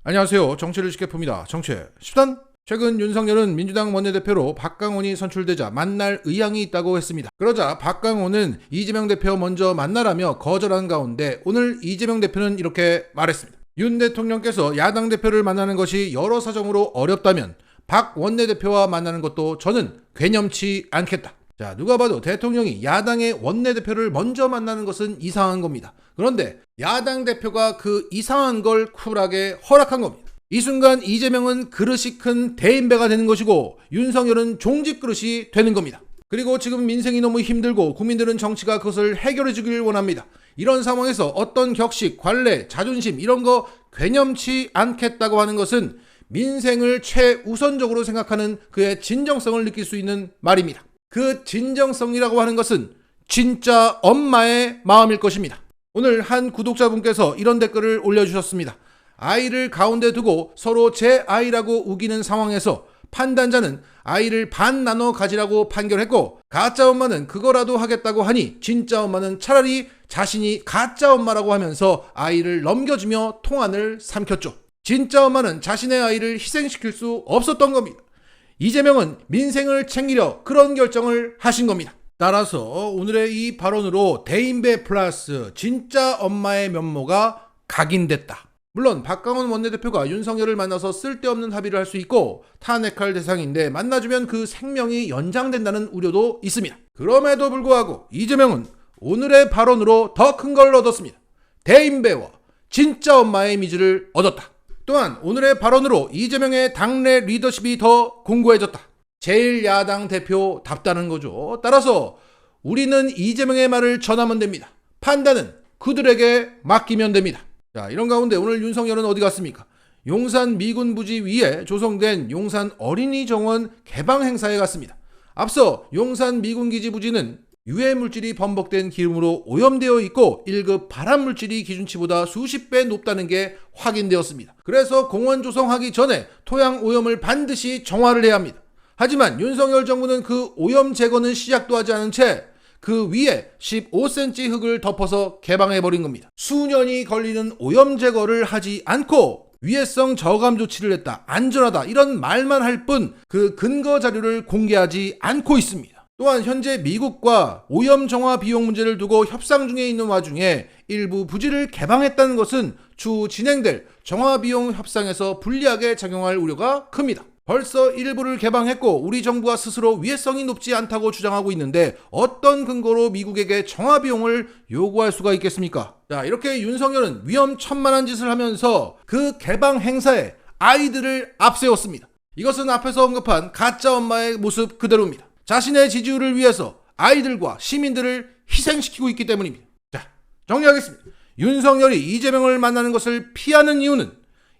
안녕하세요. 정치를 쉽게 풉니다. 정치 10단. 최근 윤석열은 민주당 원내대표로 박강원이 선출되자 만날 의향이 있다고 했습니다. 그러자 박강원은 이재명 대표 먼저 만나라며 거절한 가운데 오늘 이재명 대표는 이렇게 말했습니다. 윤 대통령께서 야당 대표를 만나는 것이 여러 사정으로 어렵다면 박 원내대표와 만나는 것도 저는 괴념치 않겠다. 자, 누가 봐도 대통령이 야당의 원내대표를 먼저 만나는 것은 이상한 겁니다. 그런데 야당 대표가 그 이상한 걸 쿨하게 허락한 겁니다. 이 순간 이재명은 그릇이 큰 대인배가 되는 것이고 윤석열은 종직 그릇이 되는 겁니다. 그리고 지금 민생이 너무 힘들고 국민들은 정치가 그것을 해결해 주길 원합니다. 이런 상황에서 어떤 격식, 관례, 자존심 이런 거 괴념치 않겠다고 하는 것은 민생을 최우선적으로 생각하는 그의 진정성을 느낄 수 있는 말입니다. 그 진정성이라고 하는 것은 진짜 엄마의 마음일 것입니다. 오늘 한 구독자분께서 이런 댓글을 올려주셨습니다. 아이를 가운데 두고 서로 제 아이라고 우기는 상황에서 판단자는 아이를 반 나눠 가지라고 판결했고 가짜 엄마는 그거라도 하겠다고 하니 진짜 엄마는 차라리 자신이 가짜 엄마라고 하면서 아이를 넘겨주며 통안을 삼켰죠. 진짜 엄마는 자신의 아이를 희생시킬 수 없었던 겁니다. 이재명은 민생을 챙기려 그런 결정을 하신 겁니다. 따라서 오늘의 이 발언으로 대인배 플러스 진짜 엄마의 면모가 각인됐다. 물론 박강원 원내대표가 윤석열을 만나서 쓸데없는 합의를 할 수 있고 탄핵할 대상인데 만나주면 그 생명이 연장된다는 우려도 있습니다. 그럼에도 불구하고 이재명은 오늘의 발언으로 더 큰 걸 얻었습니다. 대인배와 진짜 엄마의 이미지를 얻었다. 또한 오늘의 발언으로 이재명의 당내 리더십이 더 공고해졌다. 제1야당 대표답다는 거죠. 따라서 우리는 이재명의 말을 전하면 됩니다. 판단은 그들에게 맡기면 됩니다. 자, 이런 가운데 오늘 윤석열은 어디 갔습니까? 용산 미군 부지 위에 조성된 용산 어린이 정원 개방 행사에 갔습니다. 앞서 용산 미군기지 부지는 유해 물질이 범벅된 기름으로 오염되어 있고 1급 발암 물질이 기준치보다 수십 배 높다는 게 확인되었습니다. 그래서 공원 조성하기 전에 토양 오염을 반드시 정화를 해야 합니다. 하지만 윤석열 정부는 그 오염 제거는 시작도 하지 않은 채 그 위에 15cm 흙을 덮어서 개방해버린 겁니다. 수년이 걸리는 오염 제거를 하지 않고 위해성 저감 조치를 했다, 안전하다 이런 말만 할 뿐 그 근거 자료를 공개하지 않고 있습니다. 또한 현재 미국과 오염 정화 비용 문제를 두고 협상 중에 있는 와중에 일부 부지를 개방했다는 것은 추후 진행될 정화 비용 협상에서 불리하게 작용할 우려가 큽니다. 벌써 일부를 개방했고 우리 정부가 스스로 위해성이 높지 않다고 주장하고 있는데 어떤 근거로 미국에게 정화 비용을 요구할 수가 있겠습니까? 자, 이렇게 윤석열은 위험천만한 짓을 하면서 그 개방 행사에 아이들을 앞세웠습니다. 이것은 앞에서 언급한 가짜 엄마의 모습 그대로입니다. 자신의 지지율을 위해서 아이들과 시민들을 희생시키고 있기 때문입니다. 자, 정리하겠습니다. 윤석열이 이재명을 만나는 것을 피하는 이유는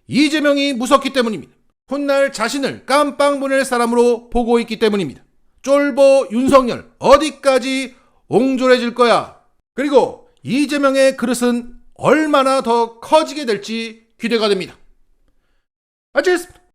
이재명이 무섭기 때문입니다. 훗날 자신을 깜빵 보낼 사람으로 보고 있기 때문입니다. 쫄보 윤석열 어디까지 옹졸해질 거야. 그리고 이재명의 그릇은 얼마나 더 커지게 될지 기대가 됩니다. 아치겠습니다.